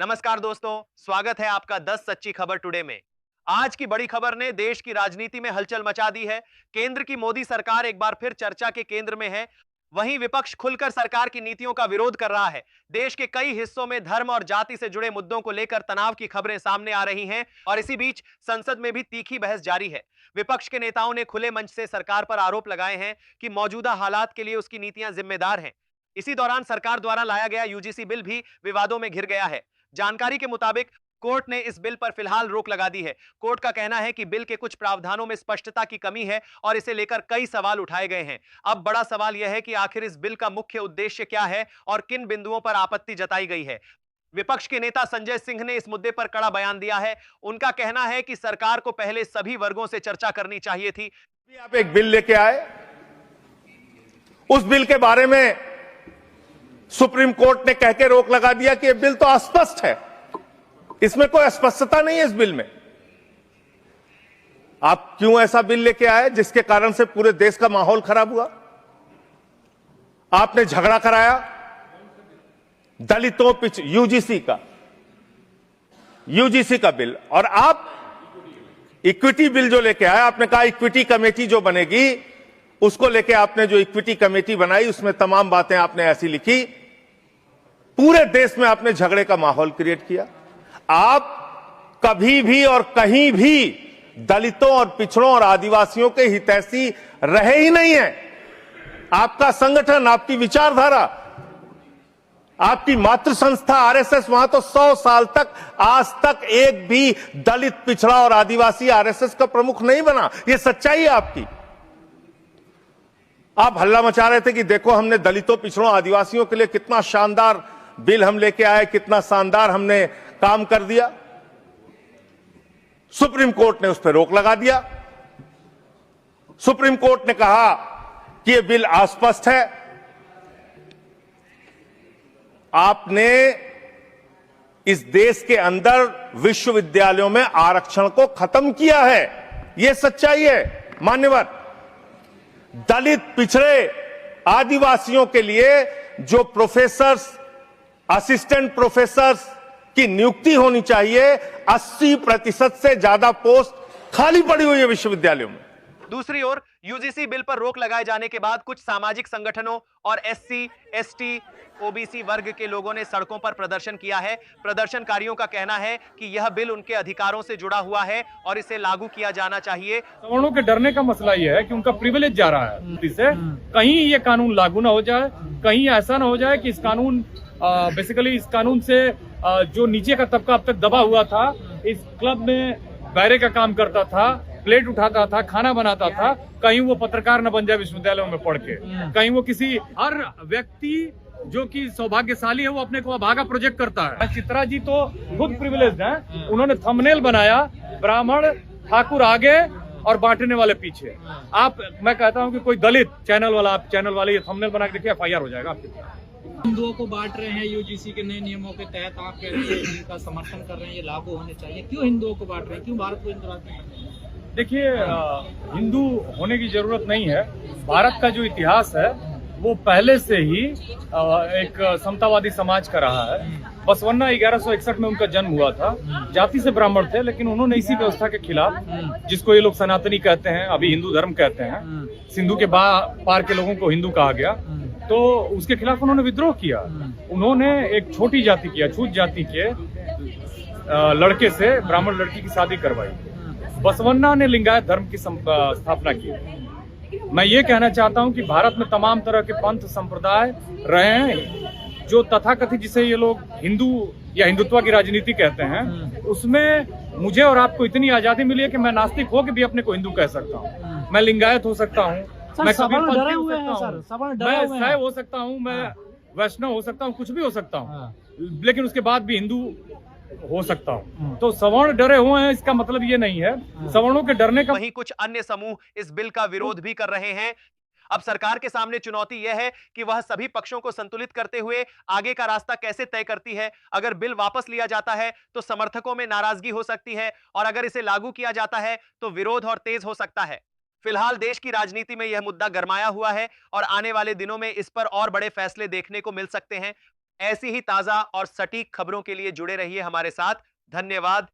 नमस्कार दोस्तों, स्वागत है आपका 10 सच्ची खबर टुडे में। आज की बड़ी खबर ने देश की राजनीति में हलचल मचा दी है। केंद्र की मोदी सरकार एक बार फिर चर्चा के केंद्र में है। वहीं विपक्ष खुलकर सरकार की नीतियों का विरोध कर रहा है। देश के कई हिस्सों में धर्म और जाति से जुड़े मुद्दों को लेकर तनाव की खबरें सामने आ रही हैं और इसी बीच संसद में भी तीखी बहस जारी है। विपक्ष के नेताओं ने खुले मंच से सरकार पर आरोप लगाए हैं कि मौजूदा हालात के लिए उसकी नीतियां जिम्मेदार हैं। इसी दौरान सरकार द्वारा लाया गया यूजीसी बिल भी विवादों में घिर गया है। जानकारी के मुताबिक कोर्ट ने इस बिल पर फिलहाल रोक लगा दी है। कोर्ट का कहना है कि बिल के कुछ प्रावधानों में स्पष्टता की कमी है और इसे लेकर कई सवाल उठाए गए हैं। अब बड़ा सवाल यह है कि आखिर इस बिल का मुख्य उद्देश्य क्या है और किन बिंदुओं पर आपत्ति जताई गई है। विपक्ष के नेता संजय सिंह ने इस मुद्दे पर कड़ा बयान दिया है। उनका कहना है कि सरकार को पहले सभी वर्गों से चर्चा करनी चाहिए थी। आप एक बिल लेके आए, उस बिल के बारे में सुप्रीम कोर्ट ने कह के रोक लगा दिया कि यह बिल तो अस्पष्ट है, इसमें कोई स्पष्टता नहीं है इस बिल में। आप क्यों ऐसा बिल लेके आए जिसके कारण से पूरे देश का माहौल खराब हुआ? आपने झगड़ा कराया दलितों यूजीसी का बिल, और आप इक्विटी बिल जो लेके आए, आपने कहा इक्विटी कमेटी जो बनेगी उसको लेके आपने जो इक्विटी कमेटी बनाई उसमें तमाम बातें आपने ऐसी लिखी, पूरे देश में आपने झगड़े का माहौल क्रिएट किया। आप कभी भी और कहीं भी दलितों और पिछड़ों और आदिवासियों के हितैषी रहे ही नहीं है। आपका संगठन, आपकी विचारधारा, आपकी मातृ संस्था आरएसएस, वहां तो 100 साल तक आज तक एक भी दलित, पिछड़ा और आदिवासी आरएसएस का प्रमुख नहीं बना। यह सच्चाई है आपकी। आप हल्ला मचा रहे थे कि देखो हमने दलितों, पिछड़ों, आदिवासियों के लिए कितना शानदार बिल हम लेके आए, कितना शानदार हमने काम कर दिया। सुप्रीम कोर्ट ने उस पर रोक लगा दिया। सुप्रीम कोर्ट ने कहा कि यह बिल अस्पष्ट है। आपने इस देश के अंदर विश्वविद्यालयों में आरक्षण को खत्म किया है, यह सच्चाई है मान्यवर। दलित, पिछड़े, आदिवासियों के लिए जो प्रोफेसर्स, असिस्टेंट प्रोफेसर्स की नियुक्ति होनी चाहिए, 80% से ज्यादा पोस्ट खाली पड़ी हुई है विश्वविद्यालयों में। दूसरी ओर यूजीसी बिल पर रोक लगाए जाने के बाद कुछ सामाजिक संगठनों और एससी, एसटी, ओबीसी वर्ग के लोगों ने सड़कों पर प्रदर्शन किया है। प्रदर्शनकारियों का कहना है कि यह बिल उनके अधिकारों से जुड़ा हुआ है और इसे लागू किया जाना चाहिए। सवर्णों के डरने का मसला यह है कि उनका प्रिविलेज जा रहा है, इससे कहीं ये कानून लागू ना हो जाए, कहीं ऐसा ना हो जाए कि इस कानून बेसिकली इस कानून से जो नीचे का तबका अब तक दबा हुआ था, इस क्लब में बैरे का काम करता था, प्लेट उठाता था, खाना बनाता था, कहीं वो पत्रकार न बन जाए विश्वविद्यालयों में पढ़ के। कहीं वो किसी, हर व्यक्ति जो कि सौभाग्यशाली है वो अपने को अभागा प्रोजेक्ट करता है। चित्रा जी तो खुद प्रिविलेज्ड हैं, उन्होंने थंबनेल बनाया, ब्राह्मण ठाकुर आगे और बांटने वाले पीछे। मैं कहता हूं कि कोई दलित चैनल वाले ये थंबनेल बना के देखिए, एफआईआर हो जाएगा आपके। हिंदुओं को बांट रहे हैं यूजीसी के नए नियमों के तहत, आप कह रहे हैं इनका समर्थन कर रहे हैं, ये लागू होने चाहिए। क्यों हिंदुओं को बांट रहे हैं, क्यों भारत को हिंदू राज्य में? देखिए, हिंदू होने की जरूरत नहीं है। भारत का जो इतिहास है वो पहले से ही एक समतावादी समाज का रहा है। बसवन्ना 1161 में उनका जन्म हुआ था, जाति से ब्राह्मण थे, लेकिन उन्होंने इसी व्यवस्था के खिलाफ, जिसको ये लोग सनातनी कहते हैं, अभी हिंदू धर्म कहते हैं, सिंधु के पार के लोगों को हिंदू कहा गया, तो उसके खिलाफ उन्होंने विद्रोह किया। उन्होंने एक छोटी जाति की, अछूत जाति के लड़के से ब्राह्मण लड़की की शादी करवाई। बसवन्ना ने लिंगायत धर्म की स्थापना की। मैं ये कहना चाहता हूं कि भारत में तमाम तरह के पंथ संप्रदाय रहे हैं, जो तथाकथित जिसे ये लोग हिंदू या हिंदुत्व की राजनीति कहते हैं, उसमें मुझे और आपको इतनी आजादी मिली है कि मैं नास्तिक हो के भी अपने को हिंदू कह सकता हूँ, मैं लिंगायत हो सकता हूँ, मैं कबीरपंथी हो सकता हूँ, मैं शैव हो सकता हूँ, मैं वैष्णव हो सकता हूँ, कुछ भी हो सकता हूँ, लेकिन उसके बाद भी हिंदू हो सकता हूं। तो सवर्ण डरे हुए हैं, इसका मतलब ये नहीं है सवर्णों के डरने का। वहीं कुछ अन्य समूह इस बिल का विरोध भी कर रहे हैं। अब सरकार के सामने चुनौती यह है कि वह सभी पक्षों को संतुलित करते हुए आगे का रास्ता कैसे तय करती है। अगर बिल वापस लिया जाता है तो समर्थकों में नाराजगी हो सकती है और अगर इसे लागू किया जाता है तो विरोध और तेज हो सकता है। फिलहाल देश की राजनीति में यह मुद्दा गरमाया हुआ है और आने वाले दिनों में इस पर और बड़े फैसले देखने को मिल सकते हैं। ऐसी ही ताजा और सटीक खबरों के लिए जुड़े रहिए हमारे साथ। धन्यवाद।